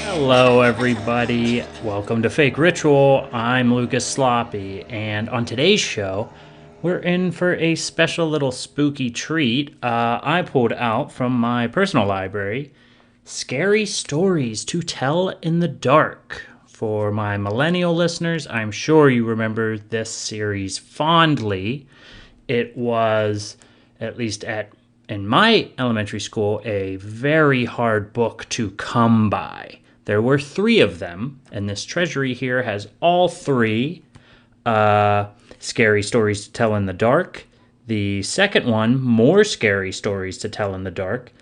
Hello, everybody. Welcome to Fake Ritual. I'm Lucas Sloppy, and on today's show, we're in for a special little spooky treat. I pulled out from my personal library Scary Stories to Tell in the Dark. For my millennial listeners, I'm sure you remember this series fondly. It was, at least in my elementary school, a very hard book to come by. There were 3 of them, and this treasury here has all 3. Scary Stories to Tell in the Dark. The second one, More Scary Stories to Tell in the Dark.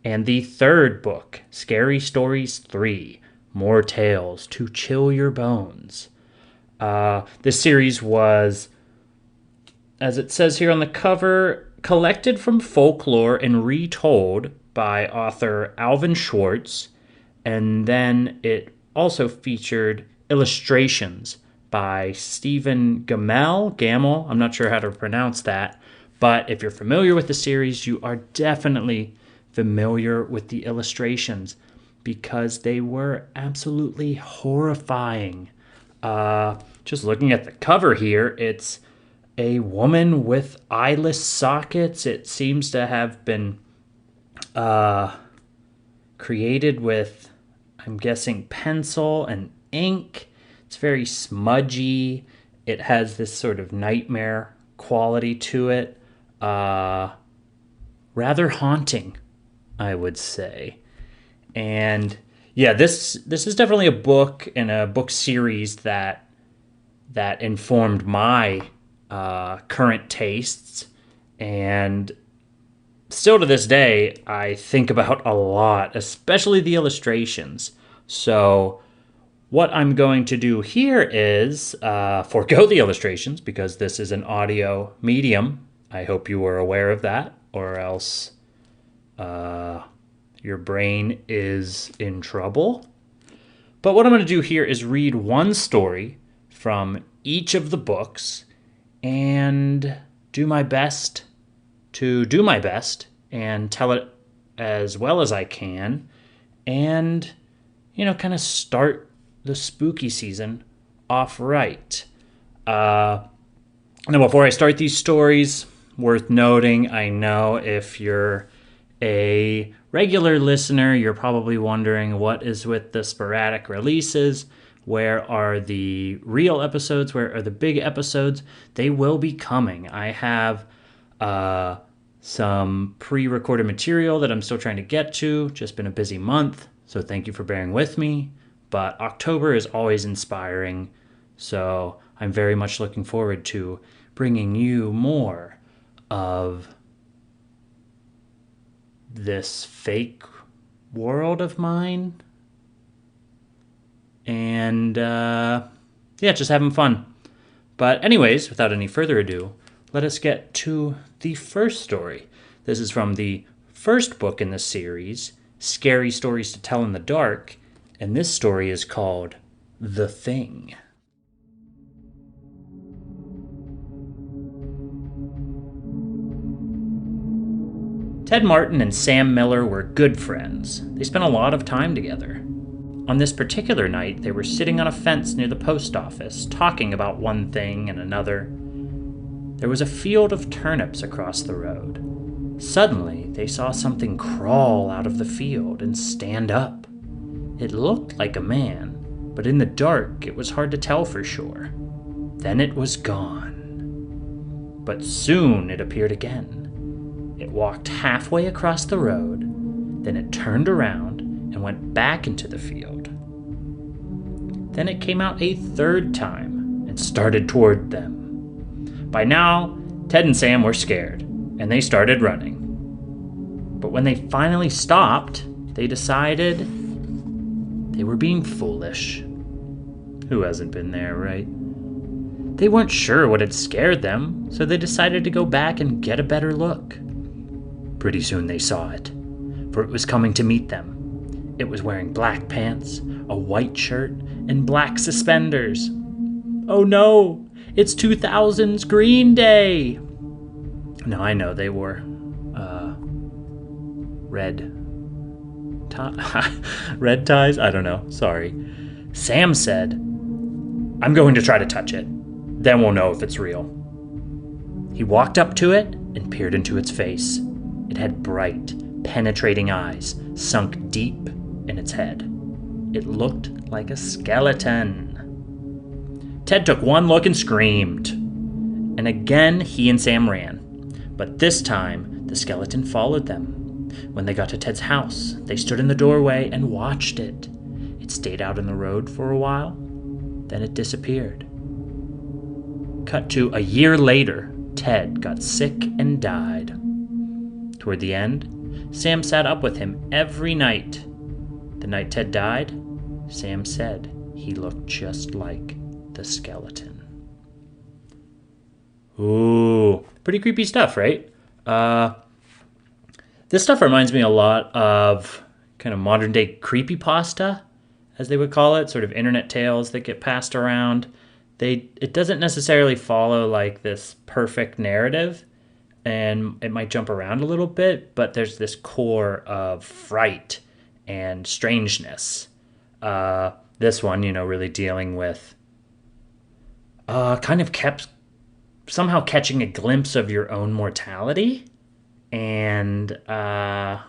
And the third book, Scary Stories 3, More Tales to Chill Your Bones. This series was, as it says here on the cover, collected from folklore and retold by author Alvin Schwartz. And then it also featured illustrations by Stephen Gammell. I'm not sure how to pronounce that. But if you're familiar with the series, you are definitely familiar with the illustrations because they were absolutely horrifying. Just looking at the cover here, it's a woman with eyeless sockets. It seems to have been created with, I'm guessing, pencil and ink. It's very smudgy. It has this sort of nightmare quality to it. Rather haunting, I would say. And yeah, this is definitely a book and a book series that informed my current tastes, and still to this day, I think about a lot, especially the illustrations. So what I'm going to do here is forego the illustrations because this is an audio medium. I hope you were aware of that, or else your brain is in trouble. But what I'm going to do here is read one story from each of the books and do my best and tell it as well as I can, and kind of start the spooky season off right. Now, before I start these stories, worth noting, I know if you're a regular listener, you're probably wondering what is with the sporadic releases. Where are the real episodes? Where are the big episodes? They will be coming. I have some pre-recorded material that I'm still trying to get to. Just been a busy month, so thank you for bearing with me. But October is always inspiring, so I'm very much looking forward to bringing you more of this fake world of mine. And just having fun. But anyways, without any further ado, let us get to the first story. This is from the first book in the series, Scary Stories to Tell in the Dark, and this story is called The Thing. Ted Martin and Sam Miller were good friends. They spent a lot of time together. On this particular night, they were sitting on a fence near the post office, talking about one thing and another. There was a field of turnips across the road. Suddenly, they saw something crawl out of the field and stand up. It looked like a man, but in the dark, it was hard to tell for sure. Then it was gone. But soon it appeared again. It walked halfway across the road, then it turned around and went back into the field. Then it came out a third time and started toward them. By now, Ted and Sam were scared, and they started running. But when they finally stopped, they decided they were being foolish. Who hasn't been there, right? They weren't sure what had scared them, so they decided to go back and get a better look. Pretty soon they saw it, for it was coming to meet them. It was wearing black pants, a white shirt, and black suspenders. Oh no! It's 2000's Green Day! Now, I know they wore red ties? I don't know. Sorry. Sam said, "I'm going to try to touch it. Then we'll know if it's real." He walked up to it and peered into its face. It had bright, penetrating eyes sunk deep in its head. It looked like a skeleton. Ted took one look and screamed. And again, he and Sam ran. But this time, the skeleton followed them. When they got to Ted's house, they stood in the doorway and watched it. It stayed out in the road for a while, then it disappeared. Cut to a year later, Ted got sick and died. Toward the end, Sam sat up with him every night. The night Ted died, Sam said he looked just like the skeleton. Ooh, pretty creepy stuff, right? This stuff reminds me a lot of kind of modern day creepypasta, as they would call it, sort of internet tales that get passed around. It doesn't necessarily follow like this perfect narrative, and it might jump around a little bit, but there's this core of fright and strangeness. This one, really dealing with kind of somehow catching a glimpse of your own mortality. And, I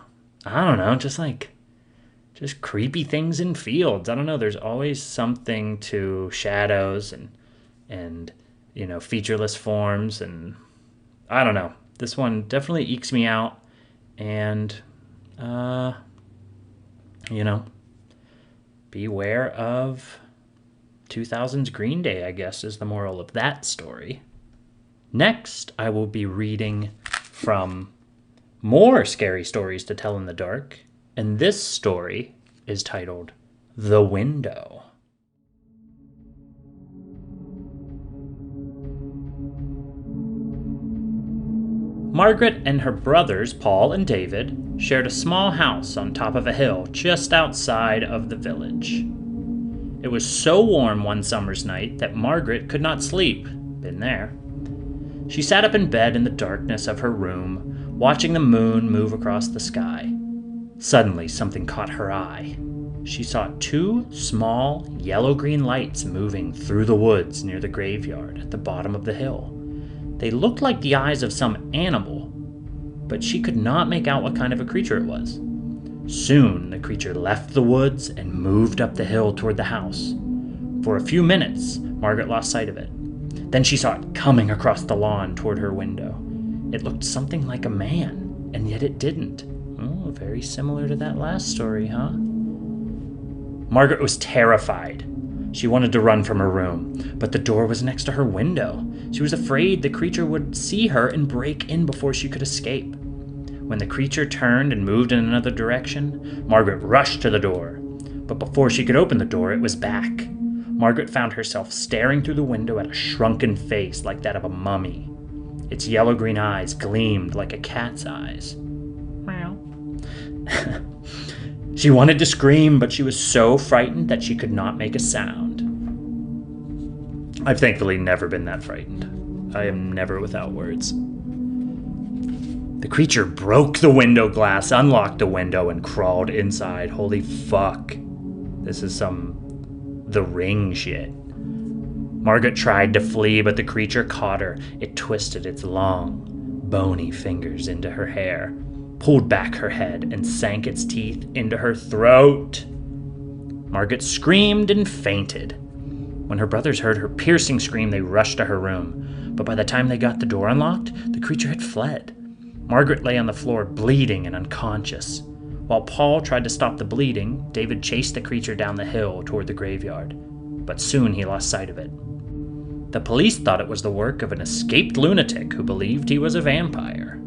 don't know, just creepy things in fields. I don't know, there's always something to shadows and featureless forms, and I don't know. This one definitely ekes me out, and, beware of 2000's Green Day, I guess, is the moral of that story. Next, I will be reading from more scary stories to tell in the dark, and this story is titled The Window. Margaret and her brothers, Paul and David, shared a small house on top of a hill just outside of the village. It was so warm one summer's night that Margaret could not sleep. Been there. She sat up in bed in the darkness of her room, watching the moon move across the sky. Suddenly, something caught her eye. She saw two small, yellow-green lights moving through the woods near the graveyard at the bottom of the hill. They looked like the eyes of some animal, but she could not make out what kind of a creature it was. Soon, the creature left the woods and moved up the hill toward the house. For a few minutes, Margaret lost sight of it. Then she saw it coming across the lawn toward her window. It looked something like a man, and yet it didn't. Oh, very similar to that last story, huh? Margaret was terrified. She wanted to run from her room, but the door was next to her window. She was afraid the creature would see her and break in before she could escape. When the creature turned and moved in another direction, Margaret rushed to the door. But before she could open the door, it was back. Margaret found herself staring through the window at a shrunken face like that of a mummy. Its yellow-green eyes gleamed like a cat's eyes. Meow. She wanted to scream, but she was so frightened that she could not make a sound. I've thankfully never been that frightened. I am never without words. The creature broke the window glass, unlocked the window, and crawled inside. Holy fuck. This is some The Ring shit. Margaret tried to flee, but the creature caught her. It twisted its long, bony fingers into her hair, pulled back her head, and sank its teeth into her throat. Margaret screamed and fainted. When her brothers heard her piercing scream, they rushed to her room. But by the time they got the door unlocked, the creature had fled. Margaret lay on the floor, bleeding and unconscious. While Paul tried to stop the bleeding, David chased the creature down the hill toward the graveyard. But soon he lost sight of it. The police thought it was the work of an escaped lunatic who believed he was a vampire.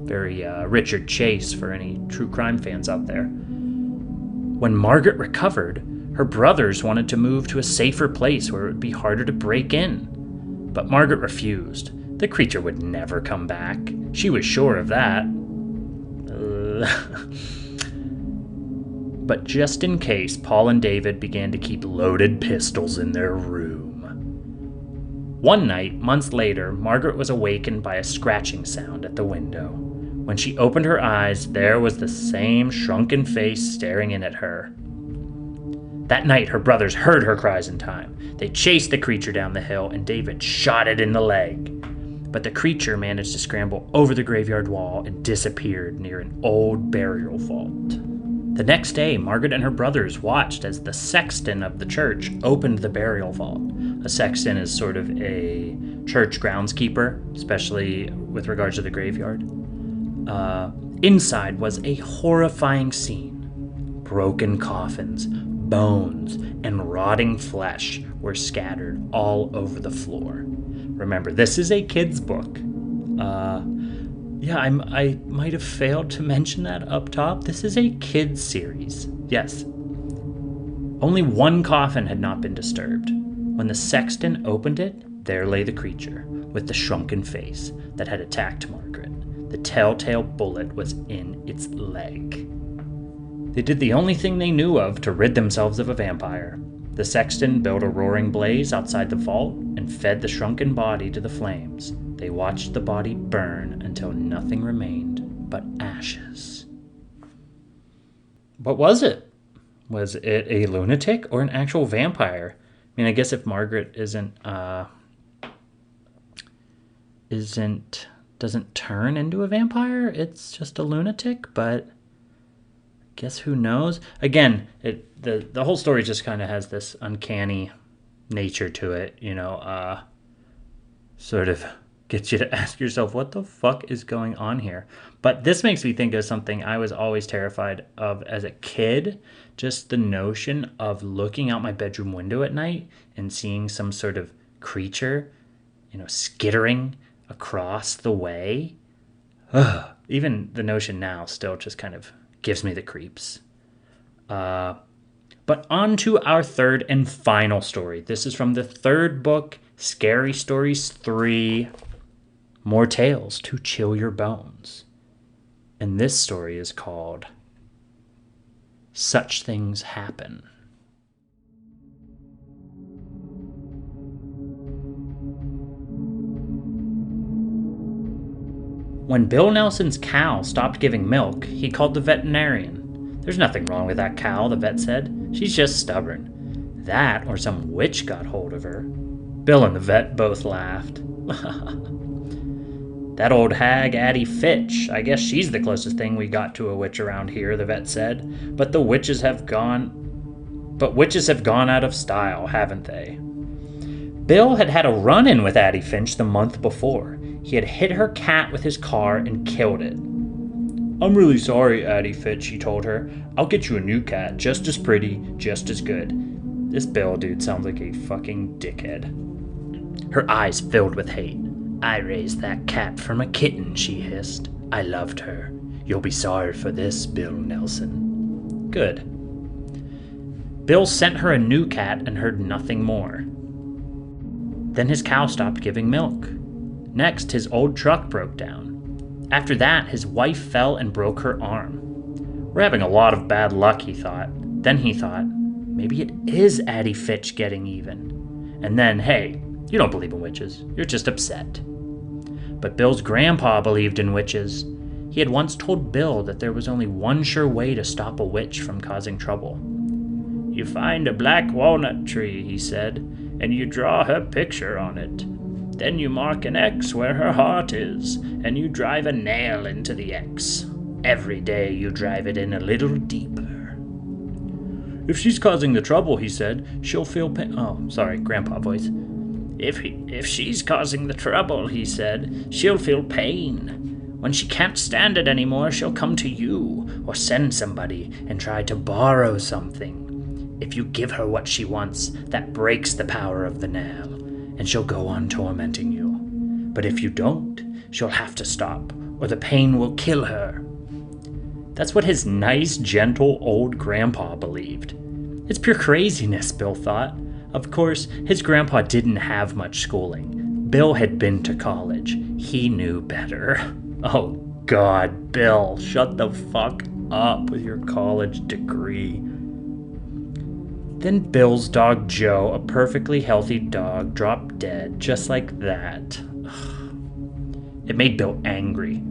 Very Richard Chase for any true crime fans out there. When Margaret recovered, her brothers wanted to move to a safer place where it would be harder to break in. But Margaret refused. The creature would never come back. She was sure of that. But just in case, Paul and David began to keep loaded pistols in their room. One night, months later, Margaret was awakened by a scratching sound at the window. When she opened her eyes, there was the same shrunken face staring in at her. That night, her brothers heard her cries in time. They chased the creature down the hill, and David shot it in the leg. But the creature managed to scramble over the graveyard wall and disappeared near an old burial vault. The next day, Margaret and her brothers watched as the sexton of the church opened the burial vault. A sexton is sort of a church groundskeeper, especially with regards to the graveyard. Inside was a horrifying scene. Broken coffins, bones, and rotting flesh were scattered all over the floor. Remember, this is a kid's book. I might have failed to mention that up top. This is a kids series. Yes. Only one coffin had not been disturbed. When the sexton opened it, there lay the creature with the shrunken face that had attacked Margaret. The telltale bullet was in its leg. They did the only thing they knew of to rid themselves of a vampire. The sexton built a roaring blaze outside the vault and fed the shrunken body to the flames. They watched the body burn until nothing remained but ashes. What was it? Was it a lunatic or an actual vampire? I mean, I guess if Margaret doesn't turn into a vampire, it's just a lunatic, but guess who knows? Again, the whole story just kind of has this uncanny nature to it, sort of gets you to ask yourself, what the fuck is going on here? But this makes me think of something I was always terrified of as a kid, just the notion of looking out my bedroom window at night and seeing some sort of creature, skittering across the way. Ugh. Even the notion now still just kind of gives me the creeps. But on to our third and final story. This is from the third book, Scary Stories 3, More Tales to Chill Your Bones. And this story is called Such Things Happen. When Bill Nelson's cow stopped giving milk, he called the veterinarian. There's nothing wrong with that cow, the vet said. She's just stubborn. That or some witch got hold of her. Bill and the vet both laughed. That old hag, Addie Fitch. I guess she's the closest thing we got to a witch around here, the vet said. But witches have gone out of style, haven't they? Bill had had a run-in with Addie Finch the month before. He had hit her cat with his car and killed it. I'm really sorry, Addie Fitch, he told her. I'll get you a new cat, just as pretty, just as good. This Bill dude sounds like a fucking dickhead. Her eyes filled with hate. I raised that cat from a kitten, she hissed. I loved her. You'll be sorry for this, Bill Nelson. Good. Bill sent her a new cat and heard nothing more. Then his cow stopped giving milk. Next, his old truck broke down. After that, his wife fell and broke her arm. We're having a lot of bad luck, he thought. Then he thought, maybe it is Addie Fitch getting even. And then, hey, you don't believe in witches. You're just upset. But Bill's grandpa believed in witches. He had once told Bill that there was only one sure way to stop a witch from causing trouble. You find a black walnut tree, he said, and you draw her picture on it. Then you mark an X where her heart is, and you drive a nail into the X. Every day you drive it in a little deeper. If she's causing the trouble, he said, she'll feel pain. Oh, sorry, grandpa voice. If she's causing the trouble, he said, she'll feel pain. When she can't stand it anymore, she'll come to you, or send somebody, and try to borrow something. If you give her what she wants, that breaks the power of the nail, and she'll go on tormenting you. But if you don't, she'll have to stop, or the pain will kill her. That's what his nice, gentle old grandpa believed. It's pure craziness, Bill thought. Of course, his grandpa didn't have much schooling. Bill had been to college. He knew better. Oh, God, Bill, shut the fuck up with your college degree. Then Bill's dog Joe, a perfectly healthy dog, dropped dead just like that. It made Bill angry.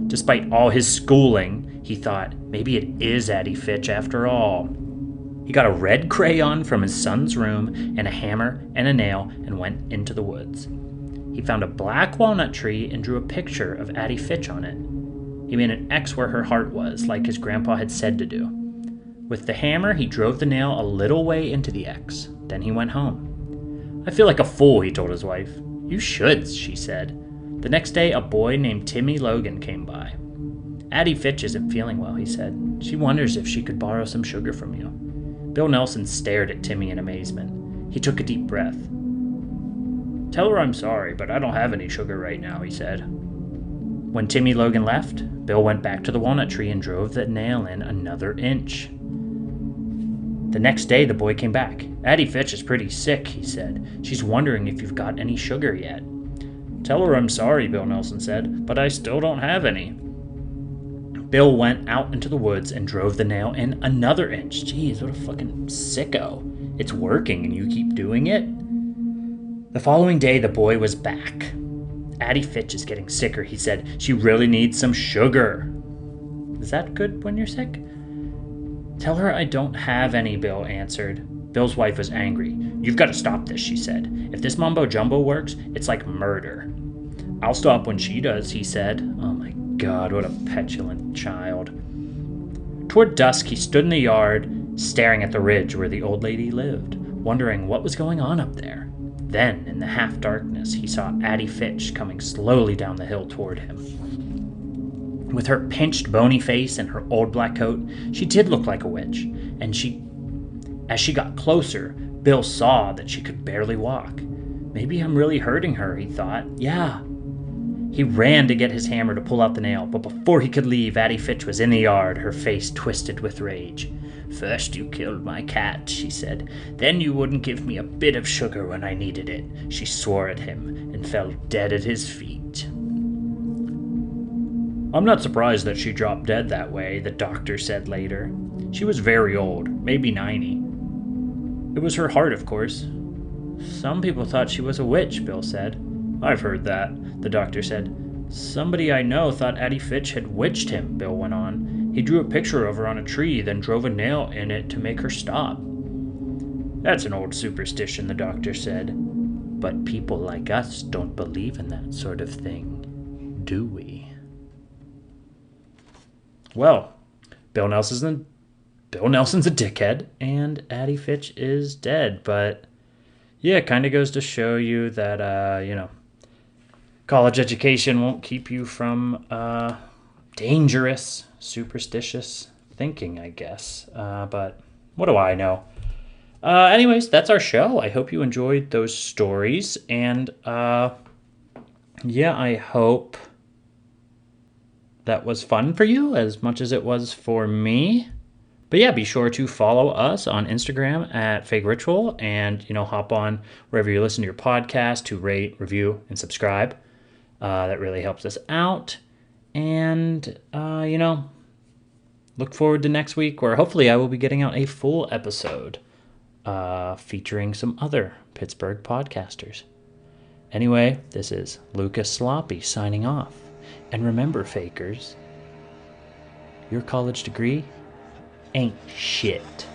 Despite all his schooling, he thought maybe it is Addie Fitch after all. He got a red crayon from his son's room and a hammer and a nail and went into the woods. He found a black walnut tree and drew a picture of Addie Fitch on it. He made an X where her heart was, like his grandpa had said to do. With the hammer, he drove the nail a little way into the X. Then he went home. "I feel like a fool," he told his wife. "You should," she said. The next day, a boy named Timmy Logan came by. "Addie Fitch isn't feeling well," he said. "She wonders if she could borrow some sugar from you." Bill Nelson stared at Timmy in amazement. He took a deep breath. "Tell her I'm sorry, but I don't have any sugar right now," he said. When Timmy Logan left, Bill went back to the walnut tree and drove the nail in another inch. The next day, the boy came back. "Addie Fitch is pretty sick," he said. "She's wondering if you've got any sugar yet." "Tell her I'm sorry," Bill Nelson said, "but I still don't have any." Bill went out into the woods and drove the nail in another inch. Jeez, what a fucking sicko. It's working and you keep doing it? The following day, the boy was back. "Addie Fitch is getting sicker," he said. "She really needs some sugar." "Is that good when you're sick?" "Tell her I don't have any," Bill answered. Bill's wife was angry. "You've got to stop this," she said. "If this mumbo jumbo works, it's like murder." "I'll stop when she does," he said. Oh my God, what a petulant child. Toward dusk, he stood in the yard, staring at the ridge where the old lady lived, wondering what was going on up there. Then, in the half-darkness, he saw Addie Fitch coming slowly down the hill toward him. With her pinched, bony face and her old black coat, she did look like a witch, and as she got closer, Bill saw that she could barely walk. "Maybe I'm really hurting her," he thought. "Yeah." He ran to get his hammer to pull out the nail, but before he could leave, Addie Fitch was in the yard, her face twisted with rage. "First you killed my cat," she said. "Then you wouldn't give me a bit of sugar when I needed it." She swore at him and fell dead at his feet. "I'm not surprised that she dropped dead that way," the doctor said later. "She was very old, maybe 90. It was her heart, of course." "Some people thought she was a witch," Bill said. "I've heard that," the doctor said. "Somebody I know thought Addie Fitch had witched him," Bill went on. "He drew a picture of her on a tree, then drove a nail in it to make her stop." "That's an old superstition," the doctor said. "But people like us don't believe in that sort of thing, do we?" Well, Bill Nelson's a dickhead, and Addie Fitch is dead, but yeah, it kind of goes to show you that, college education won't keep you from dangerous, superstitious thinking, I guess. But what do I know? Anyways, that's our show. I hope you enjoyed those stories. And I hope that was fun for you as much as it was for me. But yeah, be sure to follow us on Instagram at Fake Ritual and, hop on wherever you listen to your podcast to rate, review, and subscribe. That really helps us out. And, look forward to next week where hopefully I will be getting out a full episode featuring some other Pittsburgh podcasters. Anyway, this is Lucas Sloppy signing off. And remember, fakers, your college degree ain't shit.